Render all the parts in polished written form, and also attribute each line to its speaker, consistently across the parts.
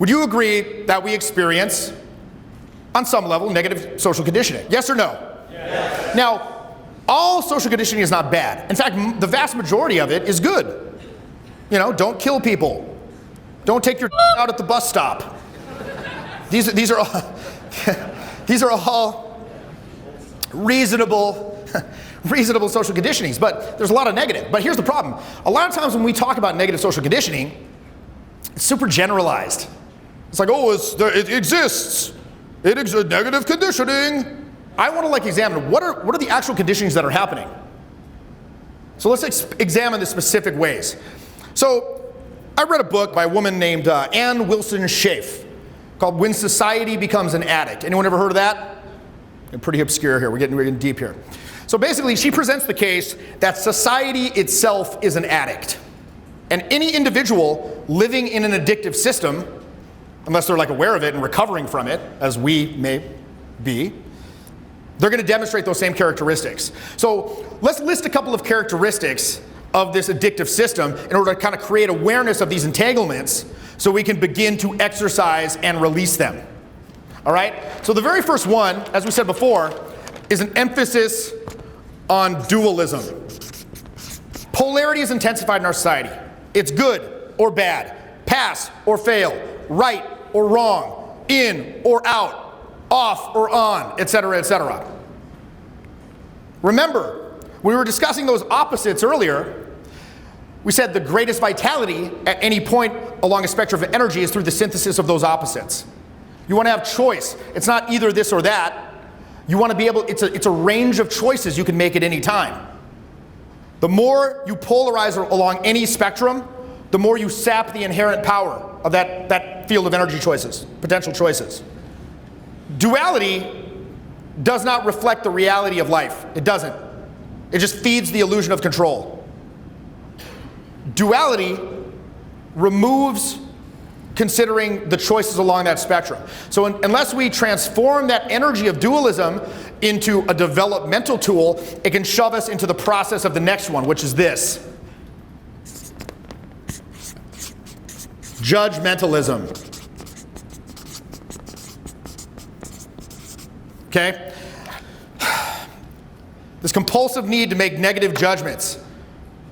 Speaker 1: Would you agree that we experience, on some level, negative social conditioning? Yes or no?
Speaker 2: Yes.
Speaker 1: Now, all social conditioning is not bad. In fact, the vast majority of it is good. You know, don't kill people. Don't take your out at the bus stop. These are all, these are all reasonable social conditionings, but there's a lot of negative. But here's the problem. A lot of times when we talk about negative social conditioning, it's super generalized. It's like, oh, it exists. It exists, negative conditioning. I want to examine what are the actual conditionings that are happening. So let's examine the specific ways. So I read a book by a woman named Ann Wilson Schaaf called When Society Becomes an Addict. Anyone ever heard of that? Pretty obscure here. We're getting deep here. So basically, she presents the case that society itself is an addict. And any individual living in an addictive system, unless they're aware of it and recovering from it, as we may be, they're going to demonstrate those same characteristics. So let's list a couple of characteristics of this addictive system in order to kind of create awareness of these entanglements so we can begin to exercise and release them. All right? So the very first one, as we said before, is an emphasis on dualism. Polarity is intensified in our society. It's good or bad, pass or fail, right or wrong, in or out, off or on, etc., etc. Remember, we were discussing those opposites earlier. We said the greatest vitality at any point along a spectrum of energy is through the synthesis of those opposites. You want to have choice. It's not either this or that. You want to be able, it's a range of choices you can make at any time. The more you polarize along any spectrum, the more you sap the inherent power of that field of energy choices, potential choices. Duality does not reflect the reality of life. It doesn't. It just feeds the illusion of control. Duality removes considering the choices along that spectrum. So unless we transform that energy of dualism into a developmental tool, it can shove us into the process of the next one, which is this. Judgmentalism. Okay? This compulsive need to make negative judgments.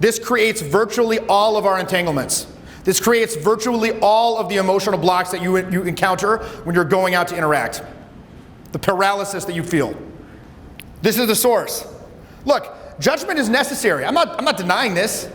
Speaker 1: This creates virtually all of our entanglements. This creates virtually all of the emotional blocks that you encounter when you're going out to interact. The paralysis that you feel. This is the source. Look, judgment is necessary. I'm not denying this.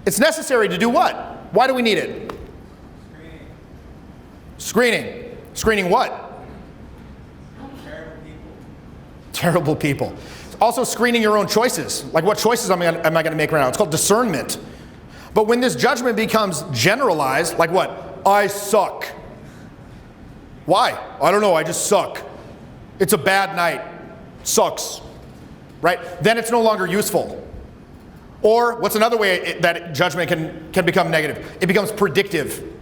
Speaker 1: It's necessary to do what? Why do we need it? Screening. Screening what?
Speaker 2: Terrible people.
Speaker 1: Terrible people. Also screening your own choices. Like, what choices am I going to make right now? It's called discernment. But when this judgment becomes generalized, like what? I suck. Why? I don't know, I just suck. It's a bad night. Sucks. Right? Then it's no longer useful. Or what's another way that judgment can become negative? It becomes predictive.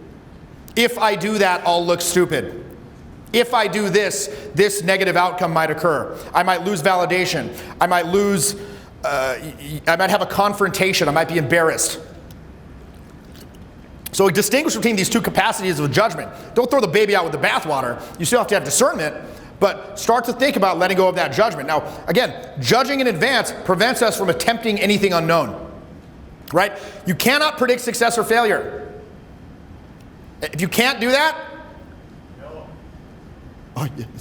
Speaker 1: If I do that, I'll look stupid. If I do this, this negative outcome might occur. I might lose validation. I might have a confrontation. I might be embarrassed. So distinguish between these two capacities of judgment. Don't throw the baby out with the bathwater. You still have to have discernment, but start to think about letting go of that judgment. Now, again, judging in advance prevents us from attempting anything unknown. Right? You cannot predict success or failure. If you can't do that,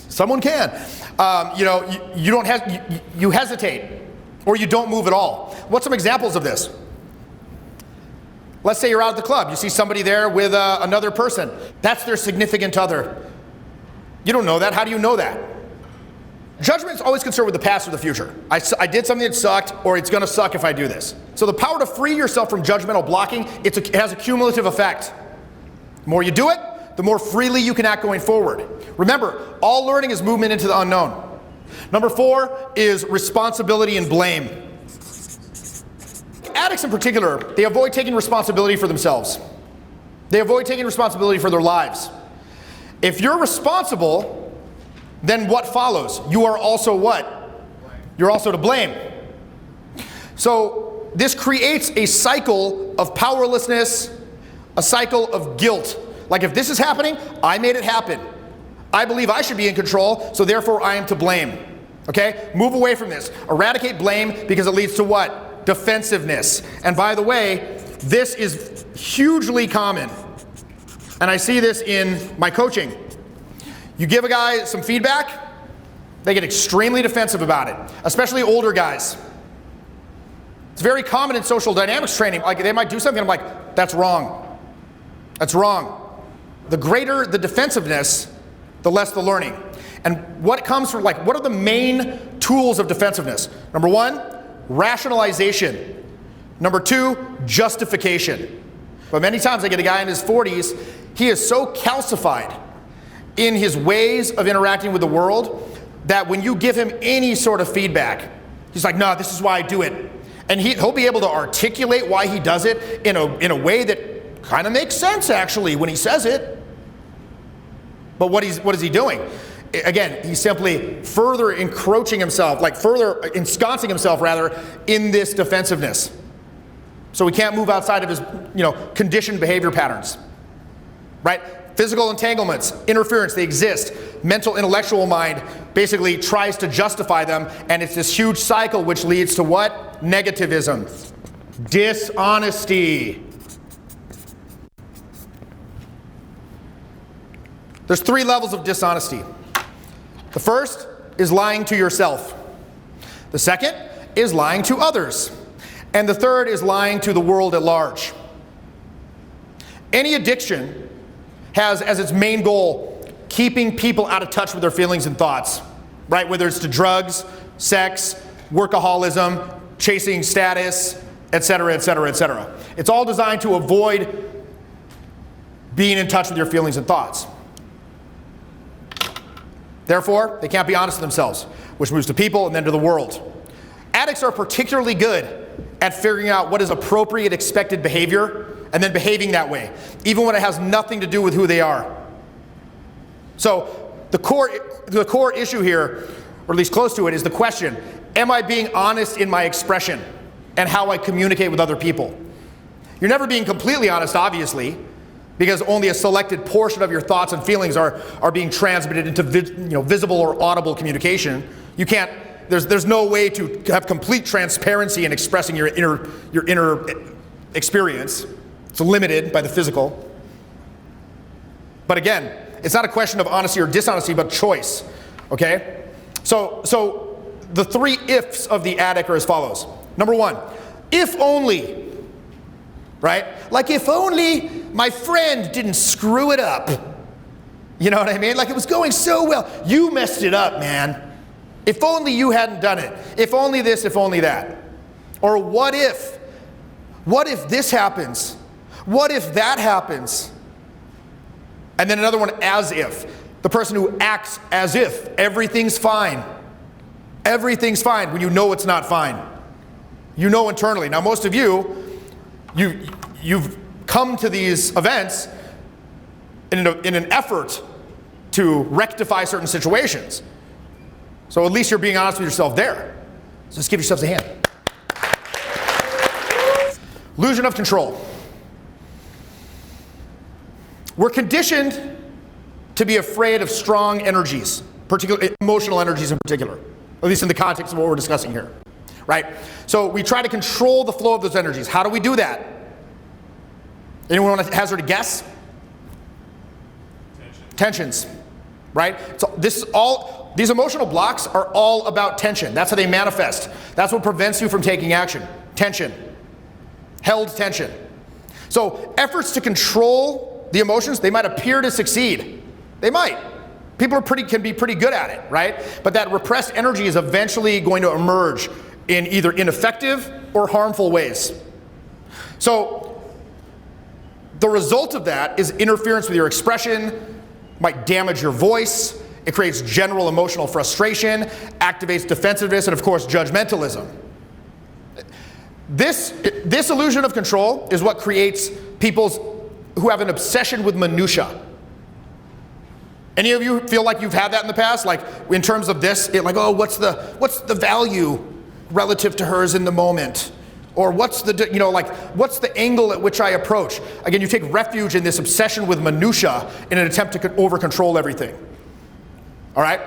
Speaker 1: someone can. You don't have. You hesitate, or you don't move at all. What's some examples of this? Let's say you're out at the club. You see somebody there with another person. That's their significant other. You don't know that. How do you know that? Judgment is always concerned with the past or the future. I did something that sucked, or it's going to suck if I do this. So the power to free yourself from judgmental blocking, it has a cumulative effect. The more you do it, the more freely you can act going forward. Remember, all learning is movement into the unknown. Number 4 is responsibility and blame. Addicts in particular, they avoid taking responsibility for themselves. They avoid taking responsibility for their lives. If you're responsible, then what follows? You are also what? You're also to blame. So this creates a cycle of powerlessness, a cycle of guilt. Like if this is happening, I made it happen. I believe I should be in control, so therefore I am to blame. Okay? Move away from this. Eradicate blame because it leads to what? Defensiveness. And by the way, this is hugely common. And I see this in my coaching. You give a guy some feedback, they get extremely defensive about it, especially older guys. It's very common in social dynamics training. Like they might do something, I'm like, that's wrong. That's wrong. The greater the defensiveness, the less the learning. And what comes from, like, what are the main tools of defensiveness? Number one, rationalization. Number two, justification. But many times I get a guy in his 40s, he is so calcified in his ways of interacting with the world that when you give him any sort of feedback, he's like, no, this is why I do it. And he'll be able to articulate why he does it in a way that kind of makes sense actually when he says it. But what is he doing? Again, he's simply further encroaching himself, like further ensconcing himself rather in this defensiveness. So he can't move outside of his, conditioned behavior patterns, right? Physical entanglements, interference, they exist. Mental, intellectual mind basically tries to justify them, and it's this huge cycle which leads to what? Negativism, dishonesty. There's 3 levels of dishonesty. The first is lying to yourself. The second is lying to others. And the third is lying to the world at large. Any addiction has as its main goal keeping people out of touch with their feelings and thoughts, right? Whether it's to drugs, sex, workaholism, chasing status, etc., etc., etc. It's all designed to avoid being in touch with your feelings and thoughts. Therefore, they can't be honest with themselves, which moves to people and then to the world. Addicts are particularly good at figuring out what is appropriate expected behavior and then behaving that way, even when it has nothing to do with who they are. So the core issue here, or at least close to it, is the question, am I being honest in my expression and how I communicate with other people? You're never being completely honest, obviously, because only a selected portion of your thoughts and feelings are being transmitted into visible or audible communication. You can't, there's no way to have complete transparency in expressing your inner experience. It's limited by the physical. But again, it's not a question of honesty or dishonesty, but choice, okay? So the 3 ifs of the addict are as follows. Number 1, if only, right? Like if only my friend didn't screw it up. You know what I mean? Like it was going so well. You messed it up, man. If only you hadn't done it. If only this, if only that. Or what if? What if this happens? What if that happens? And then another one, as if. The person who acts as if everything's fine. Everything's fine when you know it's not fine. You know internally. Now most of you've come to these events in an effort to rectify certain situations. So at least you're being honest with yourself there. So just give yourselves a hand. Illusion of control. We're conditioned to be afraid of strong energies, particularly emotional energies in particular, at least in the context of what we're discussing here, right? So we try to control the flow of those energies. How do we do that? Anyone want to hazard a guess? Tensions, right? So these emotional blocks are all about tension. That's how they manifest. That's what prevents you from taking action. Tension. Held tension. So efforts to control the emotions, they might appear to succeed. They might. People can be pretty good at it, right? But that repressed energy is eventually going to emerge in either ineffective or harmful ways. So the result of that is interference with your expression, might damage your voice, it creates general emotional frustration, activates defensiveness, and of course judgmentalism. This illusion of control is what creates people who have an obsession with minutia. Any of you feel like you've had that in the past? Like in terms of this, what's the value relative to hers in the moment? Or what's the, you know, like, what's the angle at which I approach? Again, you take refuge in this obsession with minutia in an attempt to over-control everything. All right?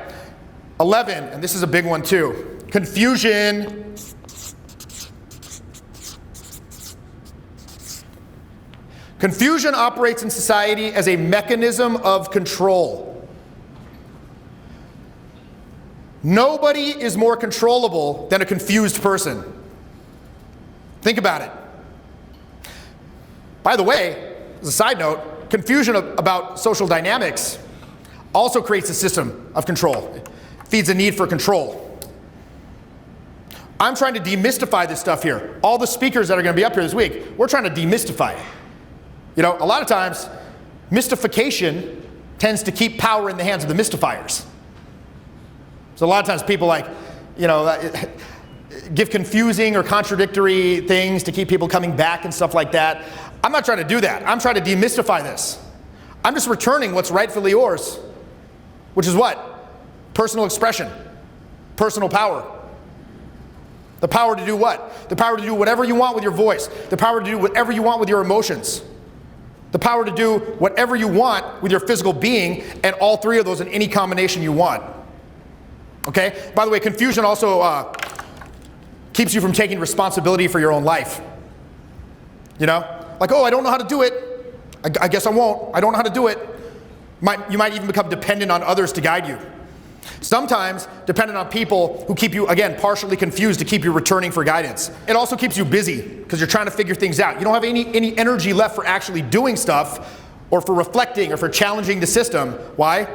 Speaker 1: 11, and this is a big one too, confusion. Confusion operates in society as a mechanism of control. Nobody is more controllable than a confused person. Think about it. By the way, as a side note, confusion about social dynamics also creates a system of control. It feeds a need for control. I'm trying to demystify this stuff here. All the speakers that are going to be up here this week, we're trying to demystify it. You know, a lot of times, mystification tends to keep power in the hands of the mystifiers. So a lot of times people like, you know, give confusing or contradictory things to keep people coming back and stuff like that. I'm not trying to do that. I'm trying to demystify this. I'm just returning what's rightfully yours, which is what? Personal expression, personal power. The power to do what? The power to do whatever you want with your voice. The power to do whatever you want with your emotions. The power to do whatever you want with your physical being, and all three of those in any combination you want. Okay? By the way, confusion also keeps you from taking responsibility for your own life. You know? Like, oh, I don't know how to do it. I guess I won't. I don't know how to do it. You might even become dependent on others to guide you. Sometimes dependent on people who keep you, again, partially confused to keep you returning for guidance. It also keeps you busy because you're trying to figure things out. You don't have any energy left for actually doing stuff or for reflecting or for challenging the system. Why?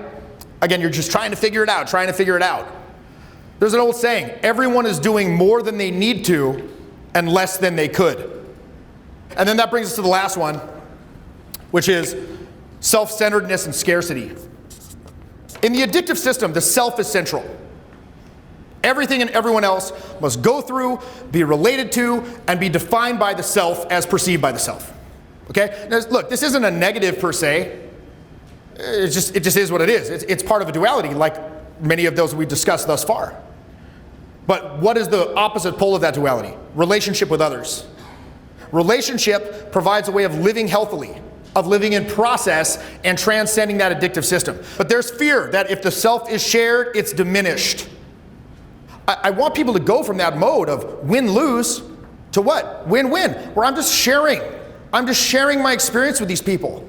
Speaker 1: Again, you're just trying to figure it out, trying to figure it out. There's an old saying, everyone is doing more than they need to and less than they could. And then that brings us to the last one, which is self-centeredness and scarcity. In the addictive system, the self is central. Everything and everyone else must go through, be related to, and be defined by the self as perceived by the self. Okay? Now, look, this isn't a negative per se. It just is what it is. It's part of a duality, like many of those we've discussed thus far. But what is the opposite pole of that duality? Relationship with others. Relationship provides a way of living healthily, of living in process and transcending that addictive system. But there's fear that if the self is shared, it's diminished. I want people to go from that mode of win-lose to what? Win-win, where I'm just sharing. I'm just sharing my experience with these people.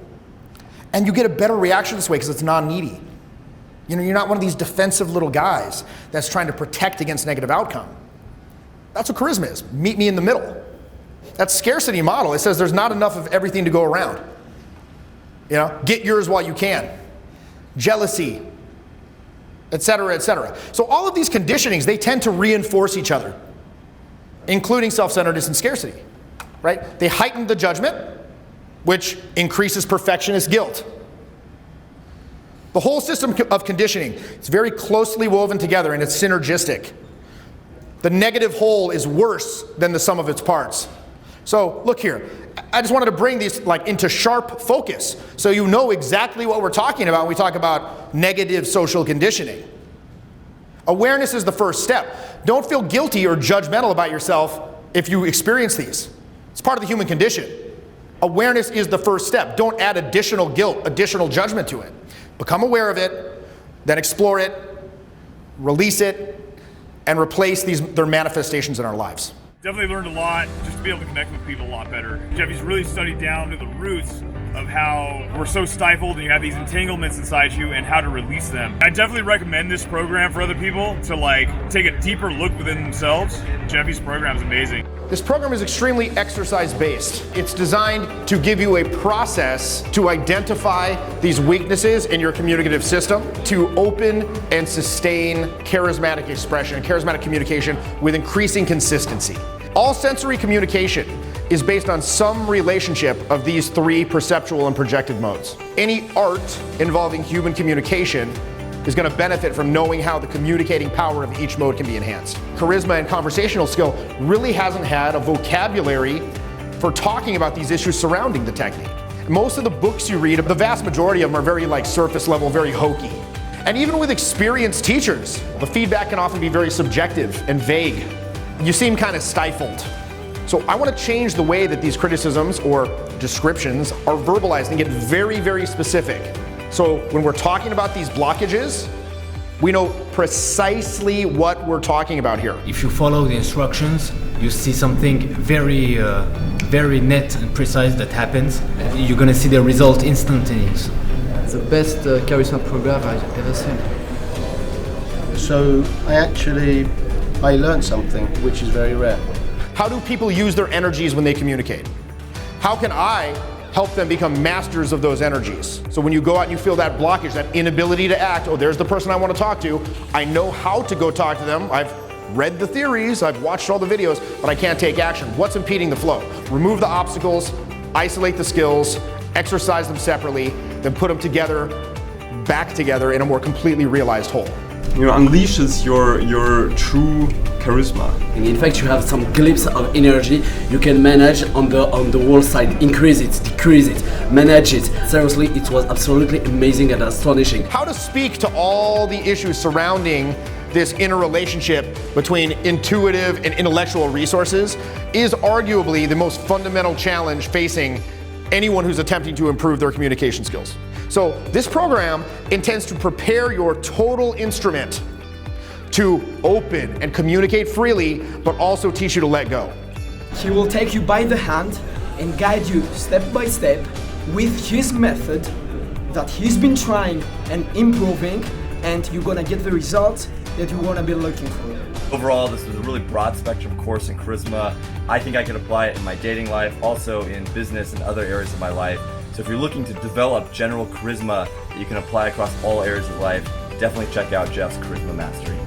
Speaker 1: And you get a better reaction this way because it's non-needy. You know, you're not one of these defensive little guys that's trying to protect against negative outcome. That's what charisma is. Meet me in the middle. That scarcity model, it says there's not enough of everything to go around. You know, get yours while you can. Jealousy, et cetera, et cetera. So all of these conditionings, they tend to reinforce each other, including self-centeredness and scarcity, right? They heighten the judgment, which increases perfectionist guilt. The whole system of conditioning is very closely woven together and it's synergistic. The negative whole is worse than the sum of its parts. So look here, I just wanted to bring these like into sharp focus so you know exactly what we're talking about when we talk about negative social conditioning. Awareness is the first step. Don't feel guilty or judgmental about yourself if you experience these. It's part of the human condition. Awareness is the first step. Don't add additional guilt, additional judgment to it. Become aware of it, then explore it, release it, and replace their manifestations in our lives.
Speaker 3: Definitely learned a lot just to be able to connect with people a lot better. Jeffy's really studied down to the roots of how we're so stifled and you have these entanglements inside you and how to release them. I definitely recommend this program for other people to like take a deeper look within themselves. Jeffy's program is amazing.
Speaker 1: This program is extremely exercise-based. It's designed to give you a process to identify these weaknesses in your communicative system, to open and sustain charismatic expression, charismatic communication with increasing consistency. All sensory communication is based on some relationship of these three perceptual and projective modes. Any art involving human communication is going to benefit from knowing how the communicating power of each mode can be enhanced. Charisma and conversational skill really hasn't had a vocabulary for talking about these issues surrounding the technique. Most of the books you read, the vast majority of them are very like surface level, very hokey. And even with experienced teachers, the feedback can often be very subjective and vague. You seem kind of stifled. So I want to change the way that these criticisms or descriptions are verbalized and get very, very specific. So when we're talking about these blockages, we know precisely what we're talking about here.
Speaker 4: If you follow the instructions, you see something very net and precise that happens. You're gonna see the result instantaneous.
Speaker 5: The best charisma program I've ever seen.
Speaker 6: So I learned something which is very rare.
Speaker 1: How do people use their energies when they communicate? How can I help them become masters of those energies? So when you go out and you feel that blockage, that inability to act, oh, there's the person I want to talk to. I know how to go talk to them. I've read the theories, I've watched all the videos, but I can't take action. What's impeding the flow? Remove the obstacles, isolate the skills, exercise them separately, then put them together, back together in a more completely realized whole.
Speaker 7: Unleashes your true charisma.
Speaker 5: And in fact, you have some glimpse of energy you can manage on the wall side. Increase it, decrease it, manage it. Seriously, it was absolutely amazing and astonishing.
Speaker 1: How to speak to all the issues surrounding this interrelationship between intuitive and intellectual resources is arguably the most fundamental challenge facing anyone who's attempting to improve their communication skills. So this program intends to prepare your total instrument to open and communicate freely, but also teach you to let go.
Speaker 8: He will take you by the hand and guide you step by step with his method that he's been trying and improving, and you're gonna get the results that you wanna be looking for.
Speaker 9: Overall, this is a really broad spectrum course in charisma. I think I can apply it in my dating life, also in business and other areas of my life. So if you're looking to develop general charisma that you can apply across all areas of life, definitely check out Jeff's Charisma Mastery.